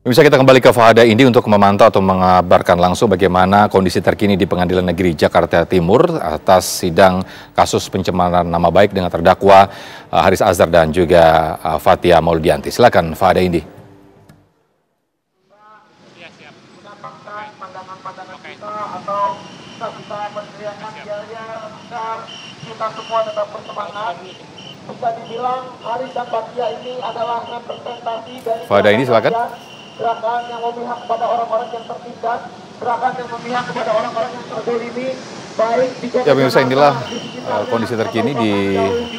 Bisa kita kembali ke Fahada Indi untuk memantau atau mengabarkan langsung bagaimana kondisi terkini di Pengadilan Negeri Jakarta Timur atas sidang kasus pencemaran nama baik dengan terdakwa Haris Azhar dan juga Fathia Maulidiyanti. Silakan Fahada Indi. Kita semua tetap bersemangat. Bisa dibilang Haris dan Fathia ini adalah representasi dari Fahada Indi, silakan. Gerakan yang memihak kepada orang-orang yang tertindas, gerakan yang memihak kepada orang-orang yang terzalimi, baik di Ya pemirsa, inilah kondisi terkini di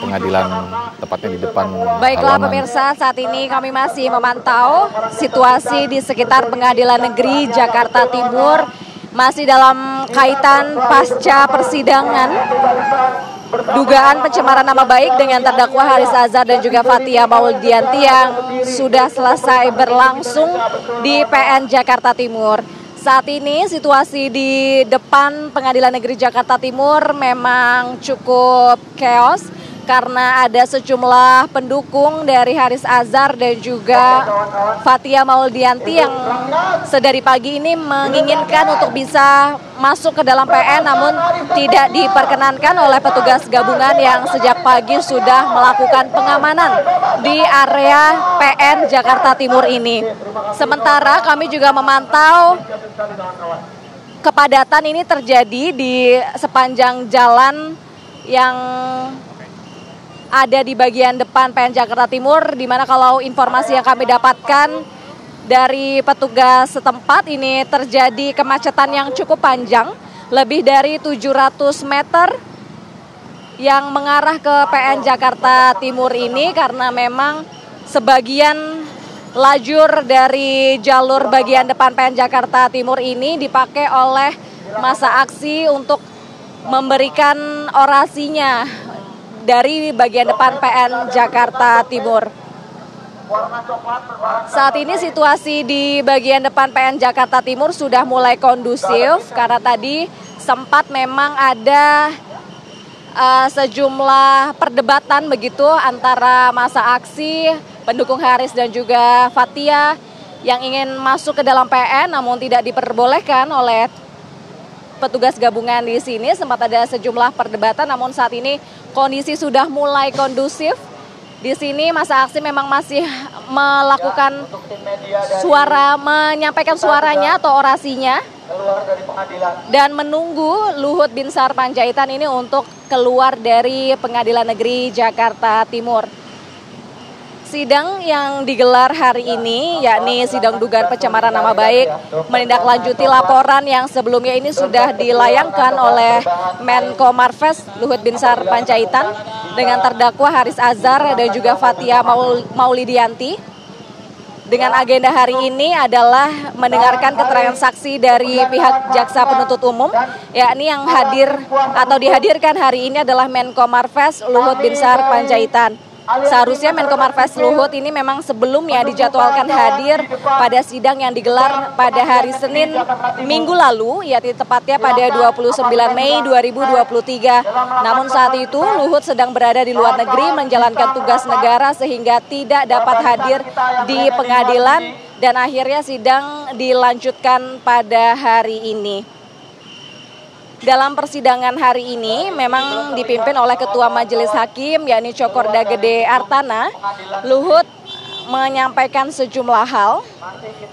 pengadilan, tepatnya di depan Baiklah halaman. pemirsa, saat ini kami masih memantau situasi di sekitar Pengadilan Negeri Jakarta Timur, masih dalam kaitan pasca persidangan dugaan pencemaran nama baik dengan terdakwa Haris Azhar dan juga Fathia Maulidiyanti yang sudah selesai berlangsung di PN Jakarta Timur. Saat ini situasi di depan Pengadilan Negeri Jakarta Timur memang cukup chaos karena ada sejumlah pendukung dari Haris Azhar dan juga Fathia Maulidiyanti yang sedari pagi ini menginginkan untuk bisa masuk ke dalam PN, namun tidak diperkenankan oleh petugas gabungan yang sejak pagi sudah melakukan pengamanan di area PN Jakarta Timur ini. Sementara kami juga memantau kepadatan ini terjadi di sepanjang jalan yang ada di bagian depan PN Jakarta Timur, di mana kalau informasi yang kami dapatkan dari petugas setempat ini terjadi kemacetan yang cukup panjang, lebih dari 700 meter yang mengarah ke PN Jakarta Timur ini karena memang sebagian lajur dari jalur bagian depan PN Jakarta Timur ini dipakai oleh massa aksi untuk memberikan orasinya dari bagian depan PN Jakarta Timur. Saat ini situasi di bagian depan PN Jakarta Timur sudah mulai kondusif karena tadi sempat memang ada sejumlah perdebatan begitu antara massa aksi pendukung Haris dan juga Fathia yang ingin masuk ke dalam PN namun tidak diperbolehkan oleh petugas gabungan di sini. Sempat ada sejumlah perdebatan, namun saat ini kondisi sudah mulai kondusif. Di sini massa aksi memang masih melakukan menyampaikan suaranya atau orasinya dan menunggu Luhut Binsar Panjaitan ini untuk keluar dari Pengadilan Negeri Jakarta Timur. Sidang yang digelar hari ini, yakni sidang dugaan pencemaran nama baik, menindaklanjuti laporan yang sebelumnya ini sudah dilayangkan oleh Menko Marves Luhut Binsar Panjaitan dengan terdakwa Haris Azhar dan juga Fathia Maulidiyanti. Dengan agenda hari ini adalah mendengarkan keterangan saksi dari pihak jaksa penuntut umum, yakni yang hadir atau dihadirkan hari ini adalah Menko Marves Luhut Binsar Panjaitan. Seharusnya Menko Marves Luhut ini memang sebelumnya dijadwalkan hadir pada sidang yang digelar pada hari Senin minggu lalu, yaitu tepatnya pada 29 Mei 2023. Namun saat itu Luhut sedang berada di luar negeri menjalankan tugas negara sehingga tidak dapat hadir di pengadilan dan akhirnya sidang dilanjutkan pada hari ini. Dalam persidangan hari ini memang dipimpin oleh Ketua Majelis Hakim yakni Cokorda Gede Artana. Luhut menyampaikan sejumlah hal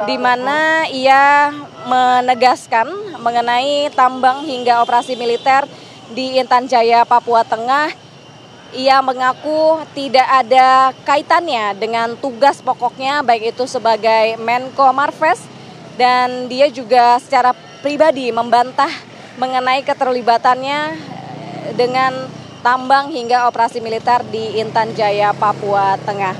di mana ia menegaskan mengenai tambang hingga operasi militer di Intan Jaya, Papua Tengah. Ia mengaku tidak ada kaitannya dengan tugas pokoknya baik itu sebagai Menko Marves, dan dia juga secara pribadi membantah mengenai keterlibatannya dengan tambang hingga operasi militer di Intan Jaya, Papua Tengah.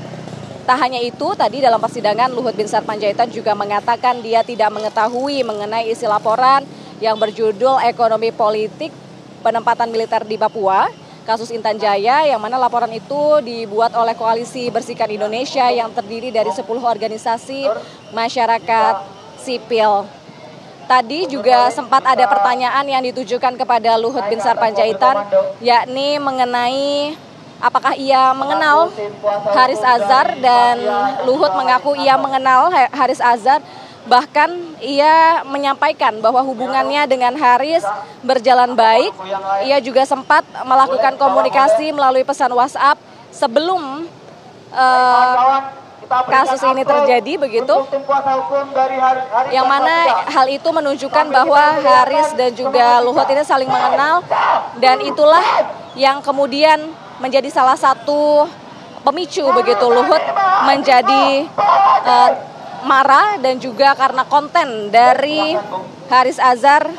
Tak hanya itu, tadi dalam persidangan Luhut Binsar Panjaitan juga mengatakan dia tidak mengetahui mengenai isi laporan yang berjudul Ekonomi Politik Penempatan Militer di Papua, kasus Intan Jaya, yang mana laporan itu dibuat oleh Koalisi Bersihkan Indonesia yang terdiri dari 10 organisasi masyarakat sipil. Tadi juga sempat ada pertanyaan yang ditujukan kepada Luhut Binsar Panjaitan, yakni mengenai apakah ia mengenal Haris Azhar, dan Luhut mengaku ia mengenal Haris Azhar. Bahkan ia menyampaikan bahwa hubungannya dengan Haris berjalan baik. Ia juga sempat melakukan komunikasi melalui pesan WhatsApp sebelum kasus ini terjadi, begitu, yang mana hal itu menunjukkan bahwa Haris dan juga Luhut ini saling mengenal, dan itulah yang kemudian menjadi salah satu pemicu, begitu, Luhut menjadi marah, dan juga karena konten dari Haris Azhar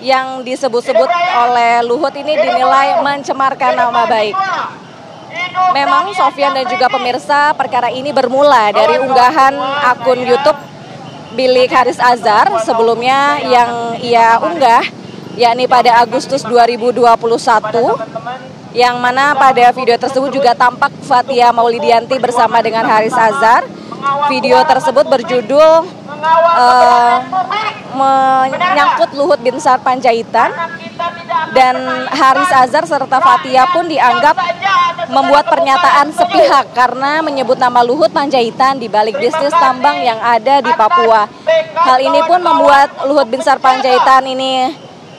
yang disebut-sebut oleh Luhut ini dinilai mencemarkan nama baik. Memang Sofyan dan juga pemirsa, perkara ini bermula dari unggahan akun YouTube milik Haris Azhar sebelumnya yang ia unggah, yakni pada Agustus 2021, yang mana pada video tersebut juga tampak Fathia Maulidiyanti bersama dengan Haris Azhar. Video tersebut berjudul menyangkut Luhut Binsar Panjaitan, dan Haris Azhar serta Fathia pun dianggap membuat pernyataan sepihak karena menyebut nama Luhut Panjaitan di balik bisnis tambang yang ada di Papua. Hal ini pun membuat Luhut Binsar Panjaitan ini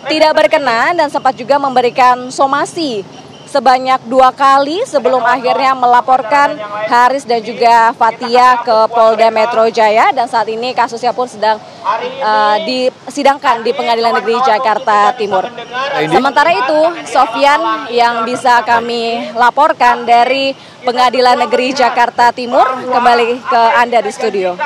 tidak berkenan dan sempat juga memberikan somasi sebanyak 2 kali sebelum akhirnya melaporkan Haris dan juga Fathia ke Polda Metro Jaya, dan saat ini kasusnya pun sedang disidangkan di Pengadilan Negeri Jakarta Timur. Sementara itu, Sofyan yang bisa kami laporkan dari Pengadilan Negeri Jakarta Timur, kembali ke Anda di studio.